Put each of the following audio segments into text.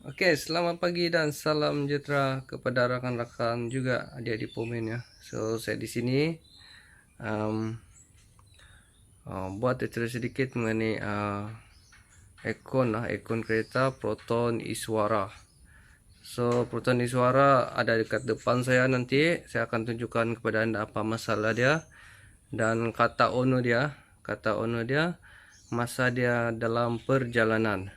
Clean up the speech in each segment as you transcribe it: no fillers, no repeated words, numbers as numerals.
Oke, selamat pagi dan salam sejahtera kepada rekan-rekan juga adik-adik Pomen ya. So, saya di sini um, buat tutorial sedikit mengenai ikon kereta Proton Iswara. So, Proton Iswara ada dekat depan saya nanti. Saya akan tunjukkan kepada Anda apa masalah dia dan kata ono dia. Kata ono dia, masa dia dalam perjalanan.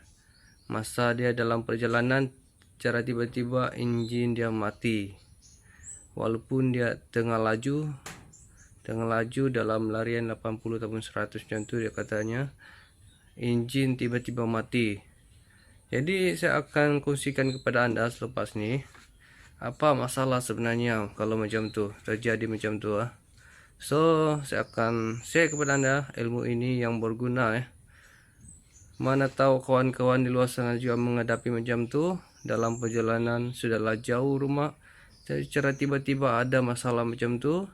Masa dia dalam perjalanan, cara tiba-tiba enjin dia mati. Walaupun dia tengah laju dalam larian 80 ataupun 100 macam tu dia katanya, enjin tiba-tiba mati. Jadi saya akan kongsikan kepada anda selepas ni apa masalah sebenarnya kalau macam tu terjadi macam tu ah. So saya akan share kepada anda ilmu ini yang berguna Mana tahu kawan-kawan di luar sana juga menghadapi macam tu dalam perjalanan, sudahlah jauh rumah, secara tiba-tiba ada masalah macam tu.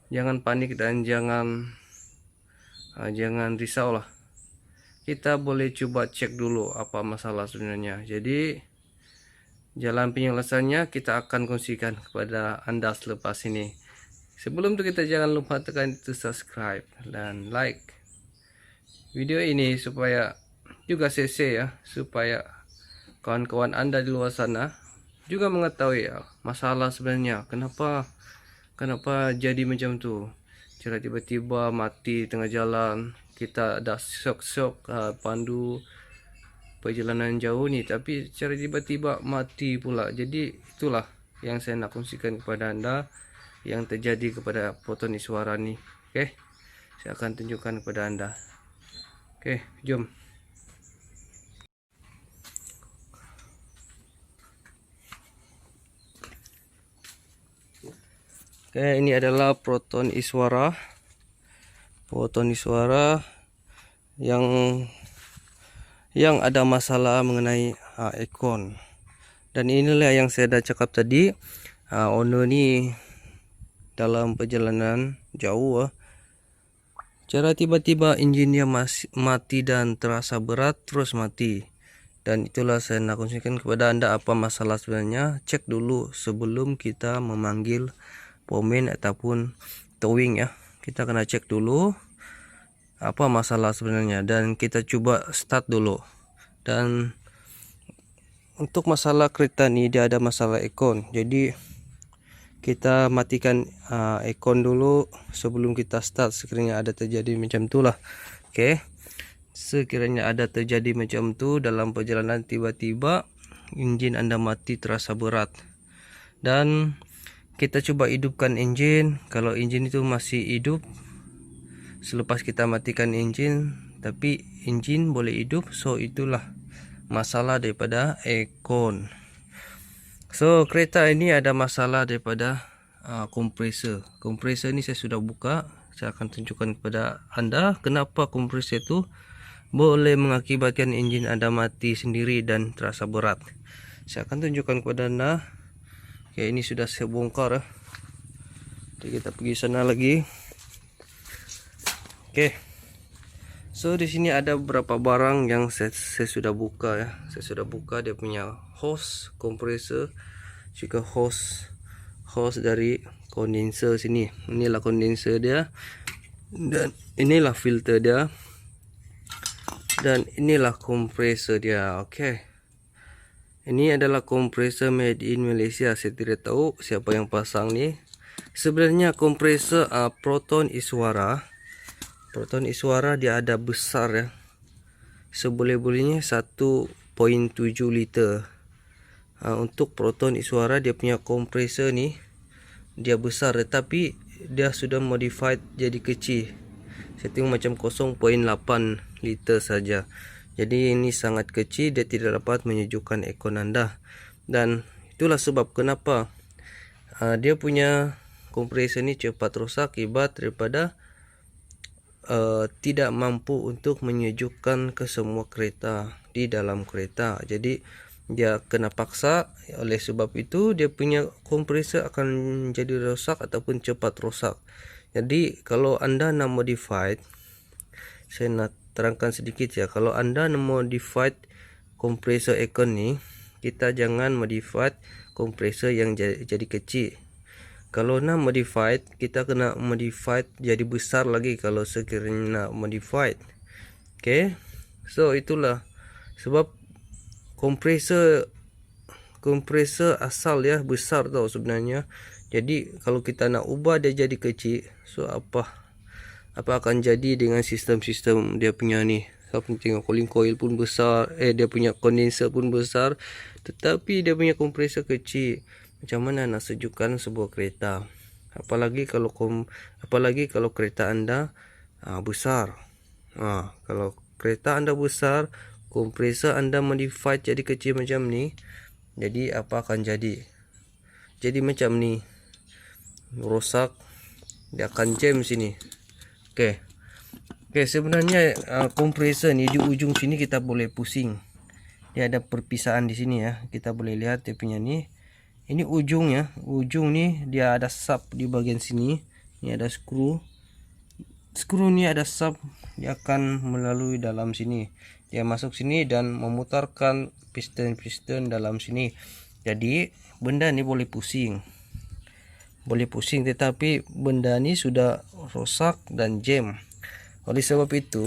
Jangan panik dan jangan risau lah. Kita boleh coba cek dulu apa masalah sebenarnya. Jadi jalan penyelesaiannya kita akan kongsikan kepada anda selepas ini. Sebelum itu kita jangan lupa tekan itu subscribe dan like video ini supaya juga share ya, supaya kawan-kawan anda di luar sana juga mengetahui ya masalah sebenarnya kenapa jadi macam tu. Cara tiba-tiba mati tengah jalan, kita dah syok-syok pandu perjalanan jauh ni, tapi cara tiba-tiba mati pula. Jadi itulah yang saya nak kongsikan kepada anda yang terjadi kepada Proton Iswara ni. Okey, saya akan tunjukkan kepada anda. Okey, jom. Oke, ini adalah Proton Iswara. Proton Iswara yang ada masalah mengenai ikon. Dan inilah yang saya dah cakap tadi. Owner ni dalam perjalanan jauh cara tiba-tiba enjinnya mati dan terasa berat terus mati. Dan itulah saya nak kongsikan kepada anda apa masalah sebenarnya. Cek dulu sebelum kita memanggil pomen ataupun towing ya. Kita kena cek dulu apa masalah sebenarnya dan kita coba start dulu. Dan untuk masalah kereta ni dia ada masalah ikon. Jadi kita matikan ikon dulu sebelum kita start sekiranya ada terjadi macam tu lah. Okey. Sekiranya ada terjadi macam tu dalam perjalanan tiba-tiba enjin anda mati terasa berat. Dan kita coba hidupkan enjin. Kalau enjin itu masih hidup selepas kita matikan enjin, tapi enjin boleh hidup, so itulah masalah daripada ikon. So kereta ini ada masalah daripada kompresor. Kompresor ni saya sudah buka. Saya akan tunjukkan kepada anda kenapa kompresor itu boleh mengakibatkan enjin anda mati sendiri dan terasa berat. Saya akan tunjukkan kepada anda. Oke, ini sudah saya bongkar. Jadi kita pergi sana lagi. Oke. So di sini ada beberapa barang yang saya sudah buka ya. Saya sudah buka dia punya hose kompresor, juga hose dari kondenser sini. Inilah kondenser dia. Dan inilah filter dia. Dan inilah kompresor dia. Oke. Ini adalah kompresor made in Malaysia. Saya tidak tahu siapa yang pasang ni. Sebenarnya kompresor Proton Iswara. Proton Iswara dia ada besar ya. Seboleh-bolehnya 1.7 liter. Untuk Proton Iswara dia punya kompresor ni dia besar, tetapi dia sudah modified jadi kecil. Saya tengok macam 0.8 liter saja. Jadi ini sangat kecil, dia tidak dapat menyejukkan ikon anda. Dan itulah sebab kenapa dia punya kompresor ini cepat rosak akibat daripada tidak mampu untuk menyejukkan ke semua kereta di dalam kereta. Jadi dia kena paksa, oleh sebab itu dia punya kompresor akan jadi rosak ataupun cepat rosak. Jadi kalau anda nak modified, saya nak terangkan sedikit ya. Kalau anda nak modified kompresor ikon ni, kita jangan modified kompresor yang jadi kecil. Kalau nak modified, kita kena modified jadi besar lagi kalau sekiranya nak modified. Okay, so itulah sebab kompresor asal ya besar tau sebenarnya. Jadi kalau kita nak ubah dia jadi kecil, so apa akan jadi dengan sistem dia punya ni. Saya pun tengok cooling coil pun besar, dia punya condenser pun besar, tetapi dia punya kompresor kecil. Macam mana nak sejukkan sebuah kereta? Apalagi kalau kereta anda besar. Kalau kereta anda besar, kompresor anda modified jadi kecil macam ni, jadi apa akan jadi? Jadi macam ni, rosak, dia akan jam sini. Oke, sebenarnya kompresor ni di ujung sini kita boleh pusing. Dia ada perpisahan di sini ya. Kita boleh lihat dia punya ni. Ini ujungnya, ujung ni dia ada sub di bagian sini. Ini ada skru. Skru ni ada sub, dia akan melalui dalam sini. Dia masuk sini dan memutarkan piston dalam sini. Jadi benda ni boleh pusing. Tetapi benda ni sudah rosak dan jam. Oleh sebab itu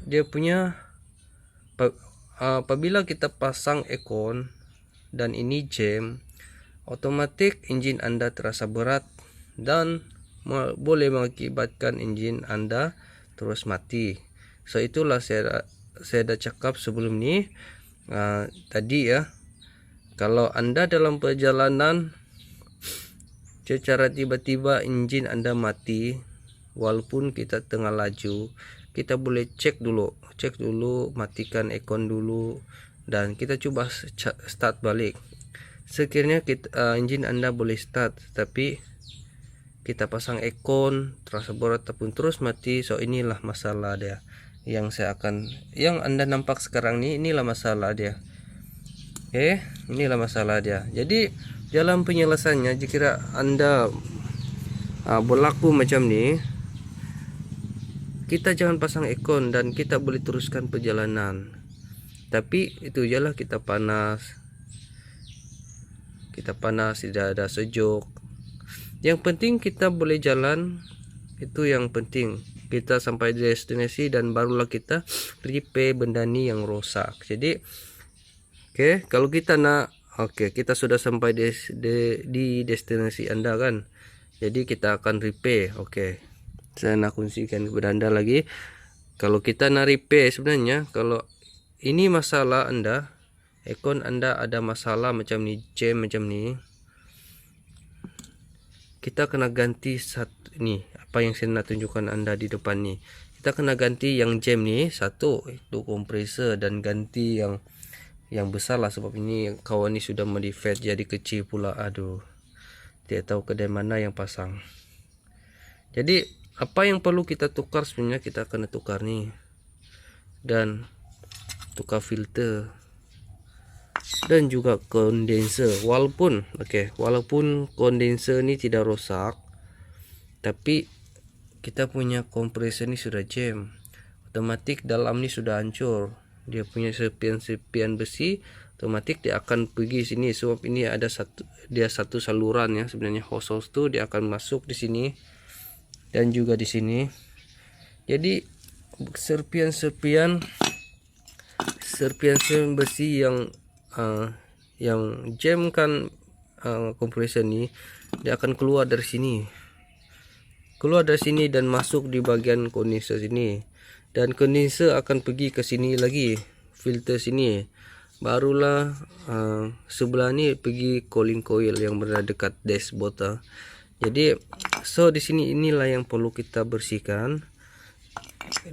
dia punya apabila kita pasang aircon dan ini jam, otomatis enjin anda terasa berat dan boleh mengakibatkan enjin anda terus mati. So itulah saya dah cakap sebelum ni tadi ya. Kalau anda dalam perjalanan secara tiba-tiba enjin anda mati, walaupun kita tengah laju, kita boleh cek dulu, matikan aircon dulu dan kita coba start balik. Sekiranya enjin anda boleh start, tapi kita pasang aircon terasa berat ataupun terus mati, so inilah masalah dia. Yang anda nampak sekarang ni, inilah masalah dia. Inilah masalah dia. Jadi dalam penyelesaiannya, jika anda berlaku macam ni, kita jangan pasang aircon dan kita boleh teruskan perjalanan. Tapi itu jelah, kita panas, tidak ada sejuk. Yang penting kita boleh jalan, itu yang penting. Kita sampai destinasi dan barulah kita repair benda ni yang rosak. Jadi kalau kita nak, kita sudah sampai di destinasi anda kan. Jadi kita akan repair. Saya nak kongsikan kepada anda lagi. Kalau kita nak repair sebenarnya, kalau ini masalah anda, aircon anda ada masalah macam ni, jam macam ni, kita kena ganti ni, apa yang saya nak tunjukkan anda di depan ni. Kita kena ganti yang jam ni satu, itu kompresor, dan ganti yang besar lah, sebab ini kawan ni sudah modified jadi kecil pula. Aduh, tidak tahu kedai mana yang pasang. Jadi apa yang perlu kita tukar sebenarnya, kita kena tukar ni dan tukar filter dan juga kondenser. Walaupun kondenser ni tidak rosak, tapi kita punya kompresor ni sudah jam, otomatis dalam ni sudah hancur. Dia punya serpian besi, otomatis dia akan pergi sini, sebab ini ada satu saluran ya sebenarnya. Hose tu dia akan masuk di sini dan juga di sini. Jadi serpian besi yang jamkan kompresor ni, dia akan keluar dari sini dan masuk di bagian kondenser sini, dan kondenser akan pergi ke sini lagi, filter sini, barulah sebelah ni pergi cooling coil yang berada dekat dashboard. Jadi di sini inilah yang perlu kita bersihkan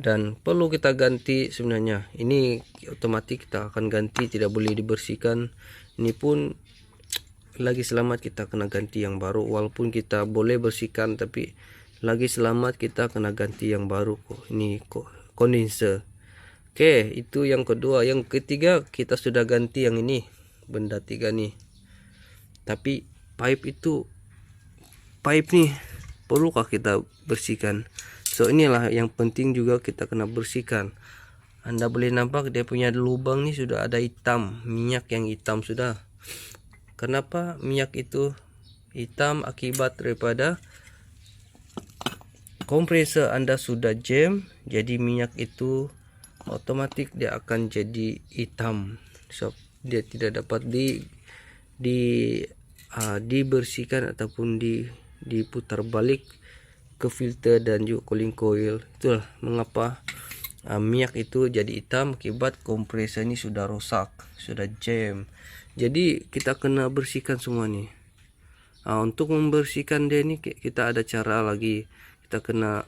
dan perlu kita ganti sebenarnya. Ini otomatis kita akan ganti, tidak boleh dibersihkan. Ini pun lagi selamat kita kena ganti yang baru, walaupun kita boleh bersihkan, tapi lagi selamat kita kena ganti yang baru. Ini kondenser. Itu yang kedua. Yang ketiga, kita sudah ganti yang ini, benda tiga nih. Tapi pipe nih perlukah kita bersihkan? So inilah yang penting juga, kita kena bersihkan. Anda boleh nampak dia punya lubang nih sudah ada hitam, minyak yang hitam sudah. Kenapa minyak itu hitam? Akibat daripada kompresor Anda sudah jam, jadi minyak itu otomatis dia akan jadi hitam. So, dia tidak dapat dibersihkan ataupun diputar balik ke filter dan juga cooling coil. Itulah mengapa minyak itu jadi hitam akibat kompresor ini sudah rusak, sudah jam. Jadi kita kena bersihkan semua nih. Untuk membersihkan dia ini kita ada cara lagi. Kita kena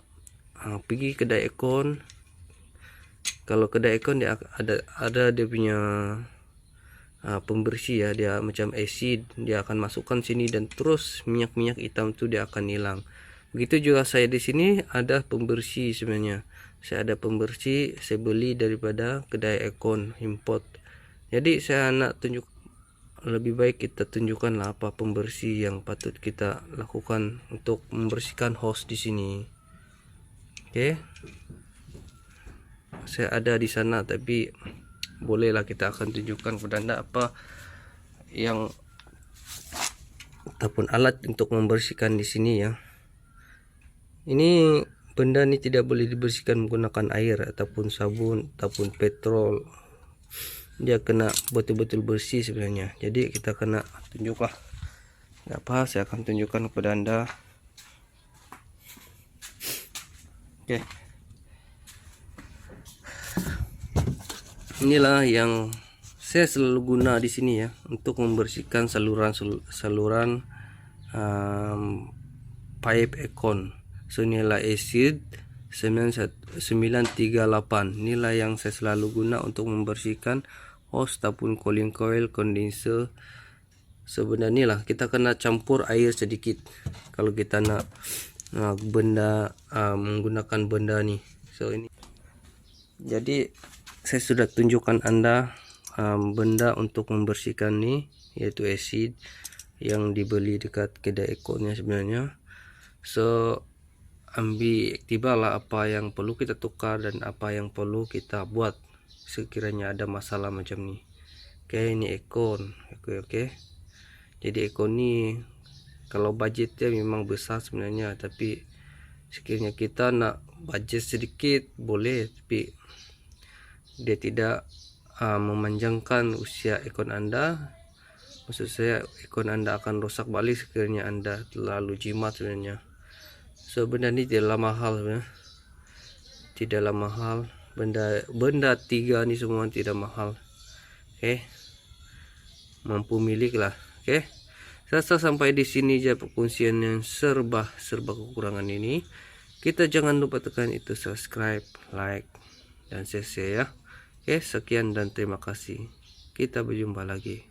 pergi kedai aircon. Kalau kedai aircon dia ada dia punya pembersih ya, dia macam acid, dia akan masukkan sini dan terus minyak-minyak hitam itu dia akan hilang. Begitu juga saya di sini ada pembersih sebenarnya. Saya ada pembersih, saya beli daripada kedai aircon import. Jadi saya nak tunjuk, lebih baik kita tunjukkanlah apa pembersih yang patut kita lakukan untuk membersihkan hose di sini. Oke. Saya ada di sana, tapi bolehlah kita akan tunjukkan kepada Anda apa yang ataupun alat untuk membersihkan di sini ya. Ini benda ini tidak boleh dibersihkan menggunakan air ataupun sabun ataupun petrol. Dia kena betul-betul bersih sebenarnya. Jadi kita kena tunjuklah. Tidak apa, saya akan tunjukkan kepada Anda. Oke. Inilah yang saya selalu guna di sini ya, untuk membersihkan saluran pipe aircon. So inilah acid 938. Inilah yang saya selalu guna untuk membersihkan hose ataupun cooling coil, condenser. Sebenarnya lah kita kena campur air sedikit kalau kita nak menggunakan benda nih. So ini jadi saya sudah tunjukkan Anda benda untuk membersihkan nih, yaitu acid yang dibeli dekat kedai airconnya sebenarnya. So ambil iktibarlah apa yang perlu kita tukar dan apa yang perlu kita buat sekiranya ada masalah macam ni. Oke, ini aircon. Oke. Jadi aircon ni kalau budgetnya memang besar sebenarnya, tapi sekiranya kita nak budget sedikit boleh, tapi dia tidak memanjangkan usia aircon Anda. Maksud saya aircon Anda akan rosak balik sekiranya Anda terlalu jimat sebenarnya. So benda ni tidaklah mahal sebenarnya. Tidaklah mahal. Benda tiga ni semua tidak mahal. Oke. Mampu milik lah. Oke. Saya rasa sampai di sini aja perkongsian yang serba kekurangan ini. Kita jangan lupa tekan itu subscribe, like, dan share ya. Oke, sekian dan terima kasih. Kita berjumpa lagi.